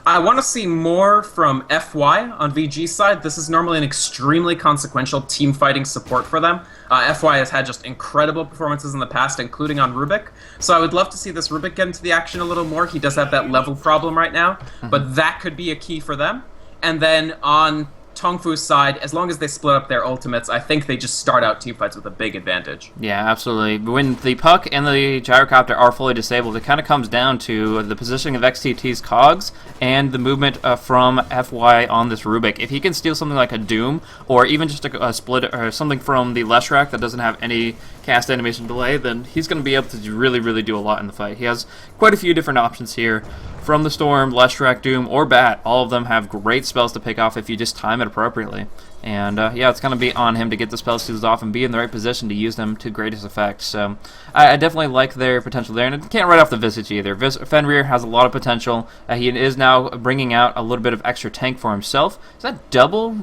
I want to see more from FY on VG's side. This is normally an extremely consequential team fighting support for them. FY has had just incredible performances in the past, including on Rubik. So I would love to see this Rubik get into the action a little more. He does have that level problem right now, but that could be a key for them. And then on Tongfu's side, as long as they split up their ultimates, I think they just start out teamfights with a big advantage. Yeah, absolutely. When the puck and the gyrocopter are fully disabled, it kind of comes down to the positioning of XTT's cogs and the movement from FY on this Rubik. If he can steal something like a Doom, or even just a split or something from the Leshrac that doesn't have any cast animation delay, then he's going to be able to really, really do a lot in the fight. He has quite a few different options here. From the Storm, Leshrac, Doom, or Bat, all of them have great spells to pick off if you just time it appropriately. And yeah, it's going to be on him to get the spell steals off and be in the right position to use them to greatest effect. So I definitely like their potential there, and I can't write off the Vici either. Fenrir has a lot of potential. He is now bringing out a little bit of extra tank for himself. Is that double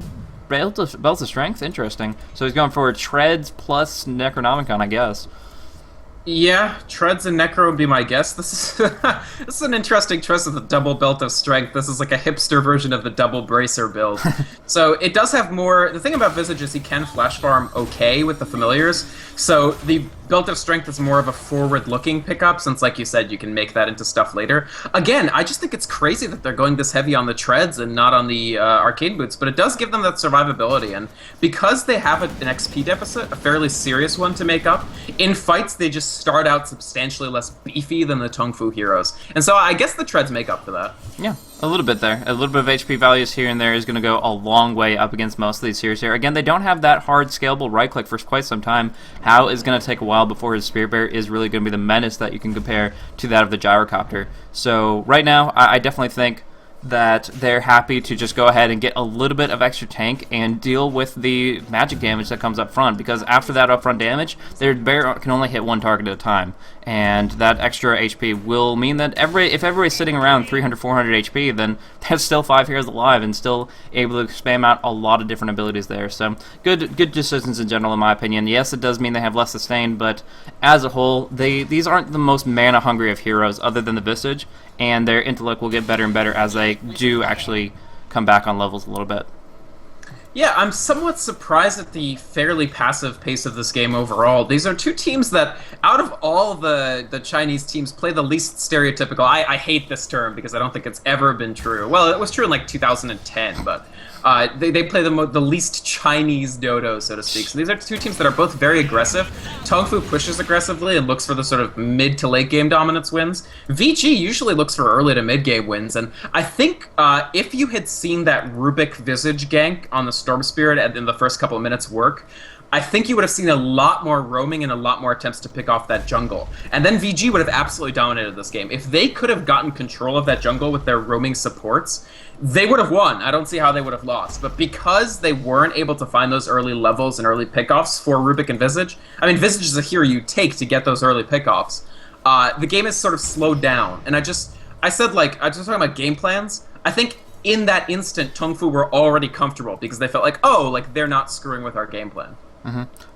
belt of strength? Interesting. So he's going for Treads plus Necronomicon, I guess. Yeah, Treads and Necro would be my guess. This is an interesting choice of the double belt of strength. This is like a hipster version of the double bracer build. So it does have more... The thing about Visage is he can flash farm okay with the familiars. So the belt of strength is more of a forward-looking pickup, since, like you said, you can make that into stuff later. Again, I just think it's crazy that they're going this heavy on the treads and not on the arcane boots, but it does give them that survivability. And because they have an XP deficit, a fairly serious one to make up, in fights they just start out substantially less beefy than the Tongfu heroes. And so I guess the treads make up for that. Yeah, a little bit there. A little bit of HP values here and there is going to go a long way up against most of these heroes here. Again, they don't have that hard scalable right-click for quite some time. Hao is going to take a while before his Spirit Bear is really going to be the menace that you can compare to that of the Gyrocopter. So right now, I definitely think that they're happy to just go ahead and get a little bit of extra tank and deal with the magic damage that comes up front, because after that upfront damage, their bear can only hit one target at a time, and that extra HP will mean that if everybody's sitting around 300, 400 HP, then there's still 5 heroes alive and still able to spam out a lot of different abilities there. So good decisions in general, in my opinion. Yes, it does mean they have less sustain, but as a whole, these aren't the most mana hungry of heroes other than the Visage, and their intellect will get better and better as they do actually come back on levels a little bit. Yeah, I'm somewhat surprised at the fairly passive pace of this game overall. These are two teams that, out of all the Chinese teams, play the least stereotypical. I hate this term because I don't think it's ever been true. Well, it was true in like 2010, but they play the least Chinese dodo, so to speak. So these are two teams that are both very aggressive. Tongfu pushes aggressively and looks for the sort of mid to late game dominance wins. VG usually looks for early to mid game wins, and I think if you had seen that Rubik Visage gank on the Storm Spirit in the first couple of minutes work, I think you would have seen a lot more roaming and a lot more attempts to pick off that jungle. And then VG would have absolutely dominated this game. If they could have gotten control of that jungle with their roaming supports, they would have won. I don't see how they would have lost. But because they weren't able to find those early levels and early pickoffs for Rubik and Visage, I mean, Visage is a hero you take to get those early pickoffs, the game is sort of slowed down. And I just talking about game plans. I think in that instant, Tongfu were already comfortable because they felt like, oh, like they're not screwing with our game plan.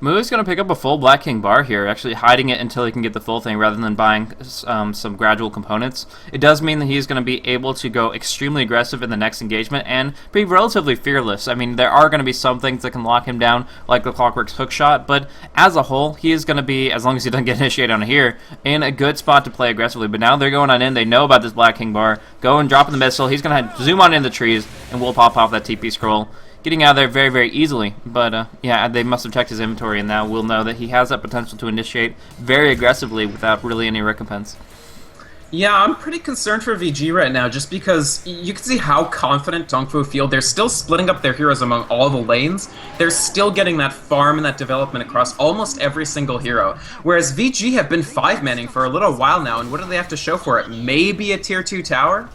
Mu's going to pick up a full Black King bar here, actually hiding it until he can get the full thing rather than buying some gradual components. It does mean that he's going to be able to go extremely aggressive in the next engagement and be relatively fearless. I mean, there are going to be some things that can lock him down, like the Clockwork's hook shot, but as a whole, he is going to be, as long as he doesn't get initiated on here, in a good spot to play aggressively. But now they're going on in, they know about this Black King bar, go and drop in the missile, he's going to zoom on in the trees, and we'll pop off that TP scroll. Getting out of there very, very easily, but yeah, they must have checked his inventory, and now we'll know that he has that potential to initiate very aggressively without really any recompense. Yeah, I'm pretty concerned for VG right now, just because you can see how confident Tongfu feel. They're still splitting up their heroes among all the lanes. They're still getting that farm and that development across almost every single hero. Whereas VG have been 5-manning for a little while now, and what do they have to show for it? Maybe a tier 2 tower?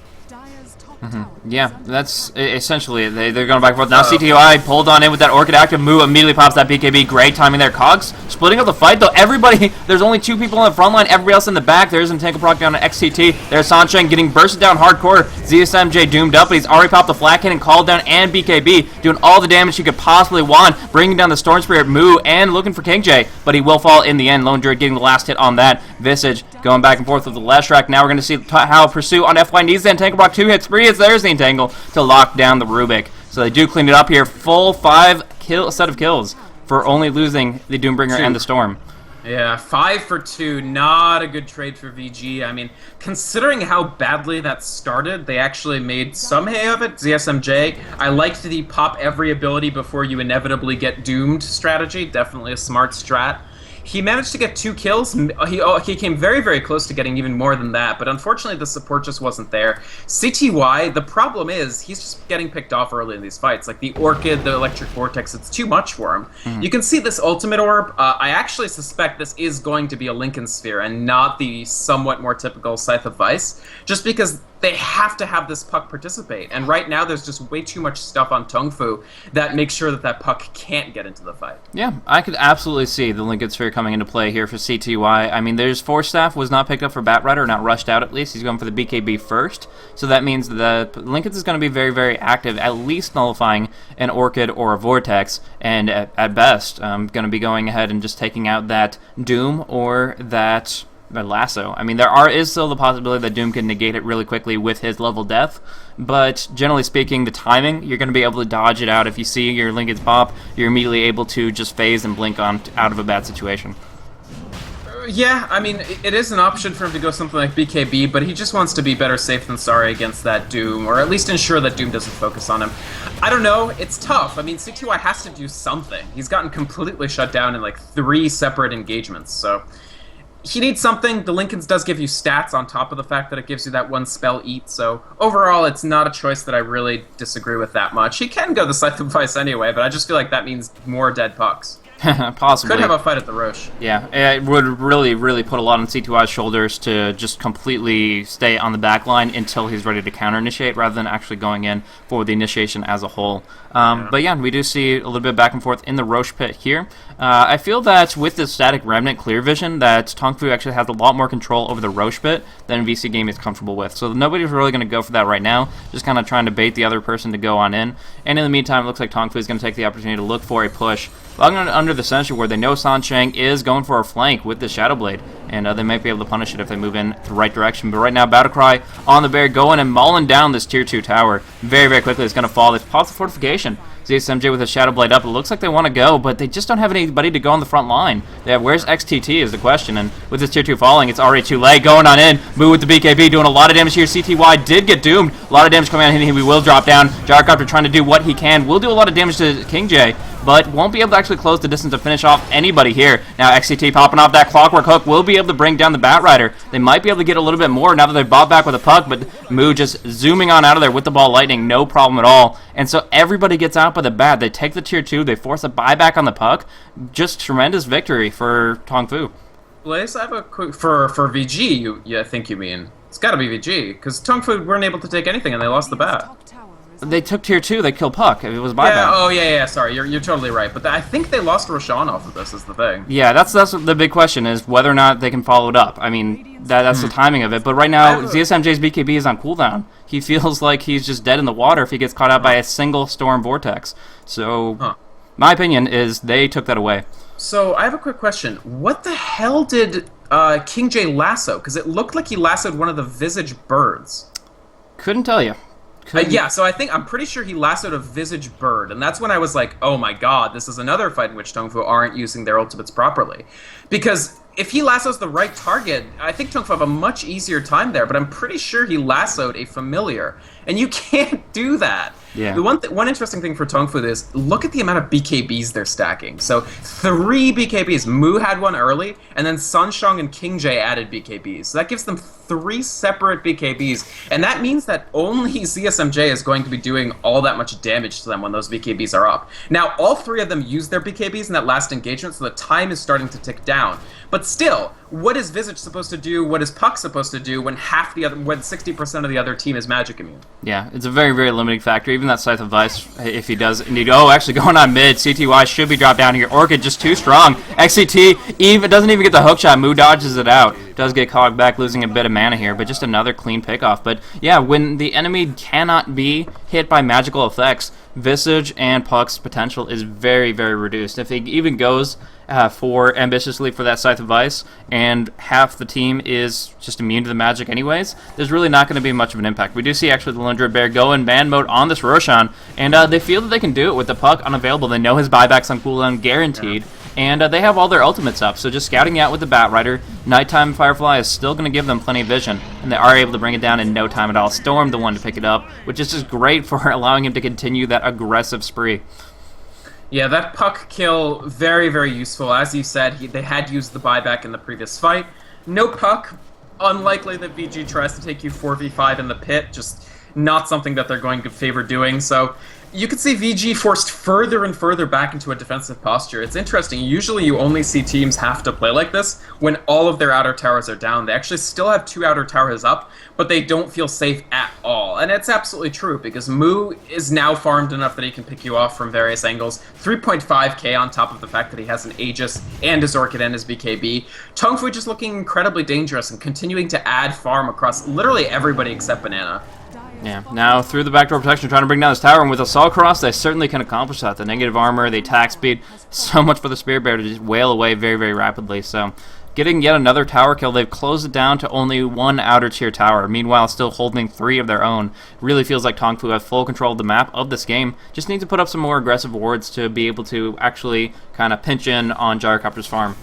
Yeah, that's essentially it. They're going back and forth. Now CTOI pulled on in with that Orchid active. Moo immediately pops that BKB. Great timing there. Cogs splitting up the fight, though. Everybody, there's only 2 people on the front line. Everybody else in the back. There's Entangle proc down to XTT. There's Sansheng getting bursted down hardcore. ZSMJ doomed up, but he's already popped the flat cannon, called down, and BKB, doing all the damage he could possibly want, bringing down the Storm Spirit Moo and looking for King J, but he will fall in the end. Lone Druid getting the last hit on that. Visage going back and forth with the Leshrac. Now we're going to see how Pursuit on FY needs the Entangle proc. 2 hits, 3 hits. There's the Entangle to lock down the Rubik. So they do clean it up here. Full 5 set of kills for only losing the Doombringer and the Storm. Yeah, 5 for 2, not a good trade for VG. I mean, considering how badly that started, they actually made some hay of it. ZSMJ, I liked the pop every ability before you inevitably get doomed strategy. Definitely a smart strat. He managed to get 2 kills. He came very, very close to getting even more than that, but unfortunately the support just wasn't there. CTY, the problem is he's just getting picked off early in these fights. Like the Orchid, the Electric Vortex, it's too much for him. You can see this Ultimate Orb. I actually suspect this is going to be a Lincoln Sphere and not the somewhat more typical Scythe of Vice, just because they have to have this puck participate. And right now there's just way too much stuff on Tongfu that makes sure that that puck can't get into the fight. Yeah, I could absolutely see the Lincoln Sphere coming into play here for CTY. I mean, there's Force Staff was not picked up for Batrider, not rushed out at least. He's going for the BKB first. So that means the Lincoln's is going to be very, very active, at least nullifying an Orchid or a Vortex. And at best, going to be going ahead and just taking out that Doom or that Lasso. I mean, there is still the possibility that Doom can negate it really quickly with his level death, but generally speaking, the timing, you're going to be able to dodge it out. If you see your Lincoln's pop, you're immediately able to just phase and blink on out of a bad situation. Yeah, I mean, it is an option for him to go something like BKB, but he just wants to be better safe than sorry against that Doom, or at least ensure that Doom doesn't focus on him. I don't know, it's tough. I mean, CTY has to do something. He's gotten completely shut down in like 3 separate engagements, so he needs something. The Lincoln's does give you stats on top of the fact that it gives you that 1 spell eat, so overall it's not a choice that I really disagree with that much. He can go the Scythe of Vice anyway, but I just feel like that means more dead pucks. Possibly. Could have a fight at the Roche. Yeah, it would really, really put a lot on CTY's shoulders to just completely stay on the back line until he's ready to counter-initiate rather than actually going in for the initiation as a whole. But yeah, we do see a little bit back and forth in the Roche pit here. I feel that with the Static Remnant Clear Vision, that Tongfu actually has a lot more control over the Roche pit than VC Game is comfortable with. So nobody's really going to go for that right now, just kind of trying to bait the other person to go on in. And in the meantime, it looks like Tongfu is going to take the opportunity to look for a push under the Sentry, where they know Sansheng is going for a flank with the Shadow Blade, and they might be able to punish it if they move in the right direction. But right now, Battlecry on the bear going and mauling down this tier 2 tower very, very quickly. It's going to fall. There's pops the fortification. ZSMJ with a Shadow Blade up. It looks like they want to go, but they just don't have anybody to go on the front line. Where's XTT is the question, and with this tier 2 falling, it's already too late. Going on in, Moo with the BKB, doing a lot of damage here. CTY did get doomed. A lot of damage coming out of him. He will drop down. Gyrocopter trying to do what he can. Will do a lot of damage to King J, but won't be able to actually close the distance to finish off anybody here. Now XTT popping off that Clockwork Hook will be able to bring down the Batrider. They might be able to get a little bit more now that they've bought back with a puck, but Moo just zooming on out of there with the ball lightning, no problem at all. And so everybody gets out by the bat. They take the tier 2, they force a buyback on the puck. Just tremendous victory for Tongfu. Blaze, I have a quick for VG. I think you mean it's got to be VG because Tongfu weren't able to take anything and they lost the bat. They took tier 2, they killed puck. It was buyback. Yeah, oh yeah, sorry, you're totally right. But I think they lost Roshan off of this is the thing. Yeah, that's the big question is whether or not they can follow it up. I mean, that's the timing of it. But right now, ZSMJ's BKB is on cooldown. He feels like he's just dead in the water if he gets caught out by a single Storm Vortex. So, my opinion is they took that away. So, I have a quick question. What the hell did King J lasso? Because it looked like he lassoed one of the Visage birds. Couldn't tell you. Yeah, so I'm pretty sure he lassoed a Visage bird, and that's when I was like, oh my god, this is another fight in which Tongfu aren't using their ultimates properly. Because if he lassos the right target, I think Tongfu have a much easier time there, but I'm pretty sure he lassoed a familiar, and you can't do that. Yeah. The one interesting thing for Tongfu is look at the amount of BKBs they're stacking. So 3 BKBs. Mu had one early, and then Sunshong and King Jae added BKBs. So that gives them 3 separate BKBs, and that means that only ZSMJ is going to be doing all that much damage to them when those BKBs are up. Now, all 3 of them used their BKBs in that last engagement, so the time is starting to tick down. But still, what is Vici supposed to do? What is Puck supposed to do when when 60% of the other team is magic immune? Yeah, it's a very, very limiting factor. Even that Scythe of Vice, if he does indeed. Oh, actually going on mid. CTY should be dropped down here. Orchid just too strong. XCT doesn't even get the hook shot. Mu dodges it out. Does get caught back, losing a bit of mana here, but just another clean pickoff. But yeah, when the enemy cannot be hit by magical effects, Visage and Puck's potential is very, very reduced. If he even goes for ambitiously for that Scythe of Vice, and half the team is just immune to the magic anyways, there's really not going to be much of an impact. We do see actually the Lundra Bear go in ban mode on this Roshan, and they feel that they can do it with the Puck unavailable. They know his buybacks on cooldown guaranteed, and they have all their ultimates up, so just scouting out with the Bat Rider, Nighttime Firefly is still going to give them plenty of vision, and they are able to bring it down in no time at all. Storm the one to pick it up, which is just great for allowing him to continue that aggressive spree. Yeah, that Puck kill, very, very useful. As you said, they had used the buyback in the previous fight. No Puck, unlikely that VG tries to take you 4v5 in the pit, just not something that they're going to favor doing. So you could see VG forced further and further back into a defensive posture. It's interesting. Usually you only see teams have to play like this when all of their outer towers are down. They actually still have 2 outer towers up, but they don't feel safe at all. And it's absolutely true, because Mu is now farmed enough that he can pick you off from various angles. 3.5k on top of the fact that he has an Aegis and his Orchid and his BKB. Tongfu just looking incredibly dangerous and continuing to add farm across literally everybody except Banana. Yeah, now through the backdoor protection, trying to bring down this tower, and with Assault Cross, they certainly can accomplish that. The negative armor, the attack speed, so much for the Spirit Bear to just wail away very, very rapidly. So, getting yet another tower kill, they've closed it down to only 1 outer tier tower, meanwhile still holding 3 of their own. Really feels like Tongfu have full control of the map of this game. Just need to put up some more aggressive wards to be able to actually kind of pinch in on Gyrocopter's farm.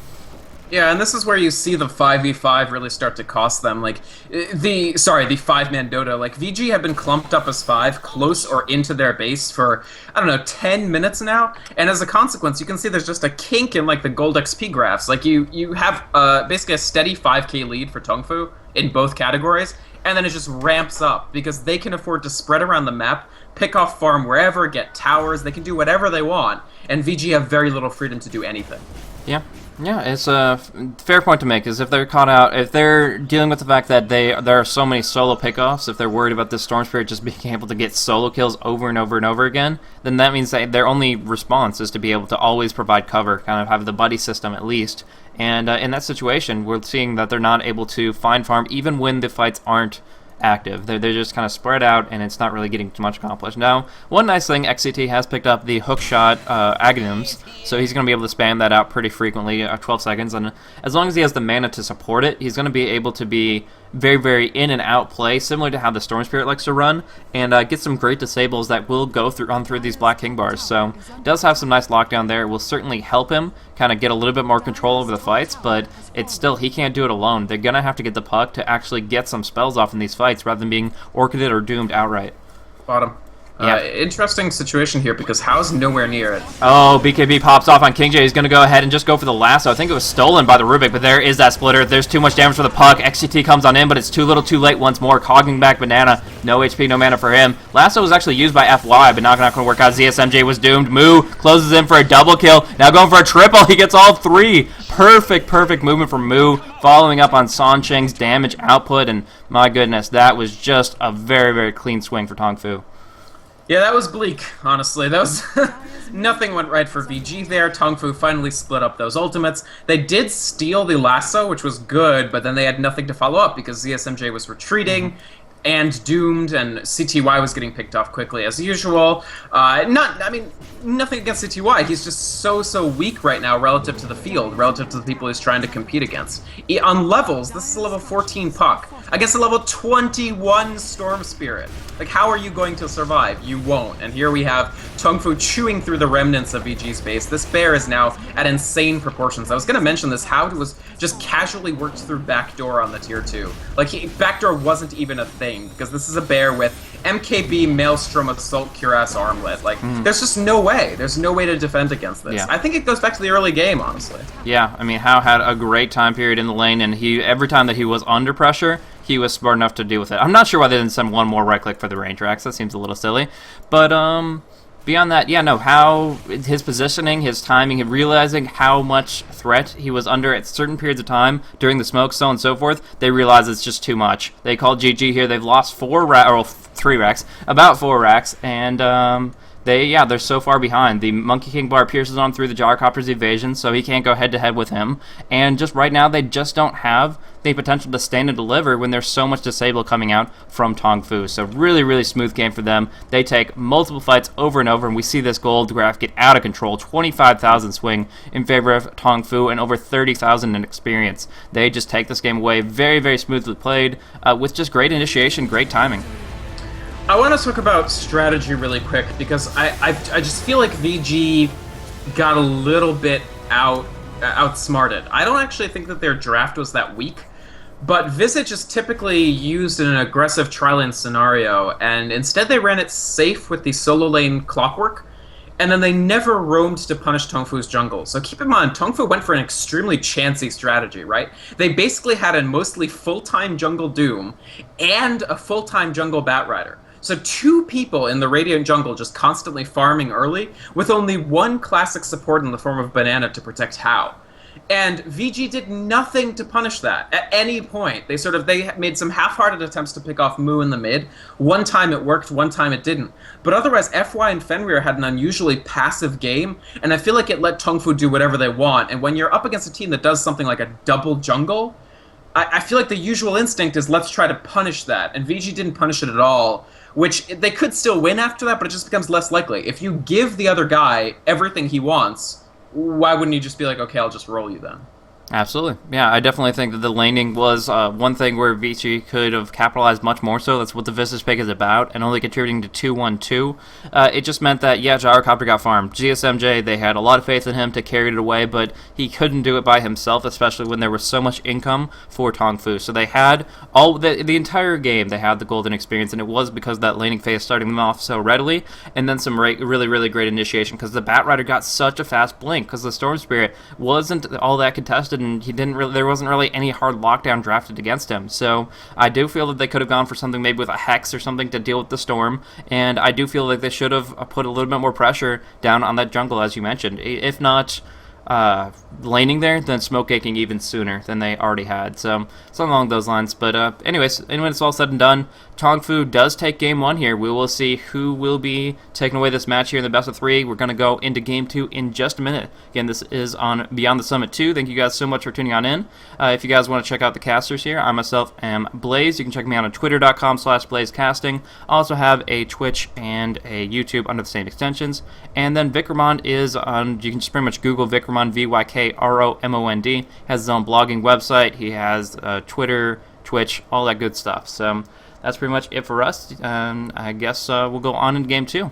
Yeah, and this is where you see the 5v5 really start to cost them. Like, the 5-man Dota. Like, VG have been clumped up as 5, close or into their base for, I don't know, 10 minutes now. And as a consequence, you can see there's just a kink in, like, the gold XP graphs. Like, you have basically a steady 5k lead for Tongfu in both categories, and then it just ramps up because they can afford to spread around the map, pick off farm wherever, get towers, they can do whatever they want, and VG have very little freedom to do anything. Yeah. Yeah, it's a fair point to make, is if they're caught out, if they're dealing with the fact that there are so many solo pickoffs, if they're worried about this Storm Spirit just being able to get solo kills over and over and over again, then that means that their only response is to be able to always provide cover, kind of have the buddy system at least. And in that situation, we're seeing that they're not able to find farm even when the fights aren't active. They're just kind of spread out, and it's not really getting too much accomplished. Now, one nice thing, XCT has picked up the hookshot Aghanim's, so he's going to be able to spam that out pretty frequently, 12 seconds, and as long as he has the mana to support it, he's going to be able to be very, very in and out play, similar to how the Storm Spirit likes to run, and get some great disables that will go through these Black King bars. So, does have some nice lockdown there. It will certainly help him kind of get a little bit more control over the fights, but it's still, he can't do it alone. They're going to have to get the Puck to actually get some spells off in these fights rather than being Orchided or doomed outright. Bottom. Yeah. Interesting situation here because Hao's nowhere near it. Oh, BKB pops off on King J. He's going to go ahead and just go for the lasso. I think it was stolen by the Rubik, but there is that splitter. There's too much damage for the Puck. XCT comes on in, but it's too little too late once more. Cogging back Banana. No HP, no mana for him. Lasso was actually used by FY, but not going to work out. ZSMJ was doomed. Mu closes in for a double kill. Now going for a triple. He gets all 3. Perfect movement from Mu, following up on Sancheng's damage output, and my goodness, that was just a very, very clean swing for Tongfu. Yeah, that was bleak, honestly. That was nothing went right for VG there. Tongfu finally split up those ultimates. They did steal the lasso, which was good, but then they had nothing to follow up because ZSMJ was retreating and doomed, and CTY was getting picked off quickly as usual. Nothing against CTY. He's just so weak right now relative to the field, relative to the people he's trying to compete against. On levels, this is a level 14 Puck against a level 21 Storm Spirit. Like, how are you going to survive? You won't. And here we have Tongfu chewing through the remnants of VG's base. This bear is now at insane proportions. I was going to mention this, how it was just casually worked through backdoor on the tier 2. Like, backdoor wasn't even a thing, because this is a bear with MKB, Maelstrom, Assault, Cuirass, Armlet. Like, there's just no way. There's no way to defend against this. Yeah. I think it goes back to the early game, honestly. Yeah, I mean, Hao had a great time period in the lane, and every time that he was under pressure, he was smart enough to deal with it. I'm not sure why they didn't send one more right click for the range racks. That seems a little silly. But beyond that, yeah, no, Hao, his positioning, his timing, and realizing how much threat he was under at certain periods of time during the smoke, so on and so forth, they realize it's just too much. They called GG here. They've lost 3 racks, about 4 racks, and they're so far behind. The Monkey King bar pierces on through the Gyrocopter's evasion, so he can't go head-to-head with him. And just right now, they just don't have the potential to stand and deliver when there's so much disable coming out from Tongfu. So really, really smooth game for them. They take multiple fights over and over, and we see this gold graph get out of control. 25,000 swing in favor of Tongfu and over 30,000 in experience. They just take this game away very, very smoothly played with just great initiation, great timing. I want to talk about strategy really quick because I just feel like VG got a little bit outsmarted. I don't actually think that their draft was that weak, but Vici is typically used in an aggressive tri-lane scenario, and instead they ran it safe with the solo lane Clockwork, and then they never roamed to punish Tongfu's jungle. So keep in mind, Tongfu went for an extremely chancy strategy, right? They basically had a mostly full-time jungle Doom and a full-time jungle Batrider. So 2 people in the Radiant jungle just constantly farming early, with only 1 classic support in the form of Banana to protect Hao. And VG did nothing to punish that at any point. They made some half-hearted attempts to pick off Mu in the mid. One time it worked, one time it didn't. But otherwise, FY and Fenrir had an unusually passive game, and I feel like it let Tongfu do whatever they want. And when you're up against a team that does something like a double jungle, I feel like the usual instinct is let's try to punish that. And VG didn't punish it at all, which they could still win after that, but it just becomes less likely. If you give the other guy everything he wants, why wouldn't you just be like, okay, I'll just roll you then? Absolutely. Yeah, I definitely think that the laning was one thing where Vici could have capitalized much more so. That's what the Vistas pick is about, and only contributing to 2-1-2. It just meant that, yeah, Gyrocopter got farmed. GSMJ, they had a lot of faith in him to carry it away, but he couldn't do it by himself, especially when there was so much income for Tongfu. So they had all the entire game, they had the golden experience, and it was because of that laning phase starting them off so readily, and then some really, really great initiation, because the Batrider got such a fast blink, because the Storm Spirit wasn't all that contested, and there wasn't really any hard lockdown drafted against him. So I do feel that they could have gone for something maybe with a Hex or something to deal with the Storm, and I do feel like they should have put a little bit more pressure down on that jungle, as you mentioned. If not laning there, then smoke caking even sooner than they already had. So something along those lines. But anyways, when it's all said and done, Tongfu does take game 1 here. We will see who will be taking away this match here in the best of 3. We're going to go into game 2 in just a minute. Again, this is on Beyond the Summit 2. Thank you guys so much for tuning on in. If you guys want to check out the casters here, I myself am Blaze. You can check me out on twitter.com/blazecasting. I also have a Twitch and a YouTube under the same extensions. And then Vikromond is on, you can just pretty much Google Vikromond, Vykromond. Has his own blogging website. He has Twitter, Twitch, all that good stuff. So that's pretty much it for us. I guess we'll go on into game 2.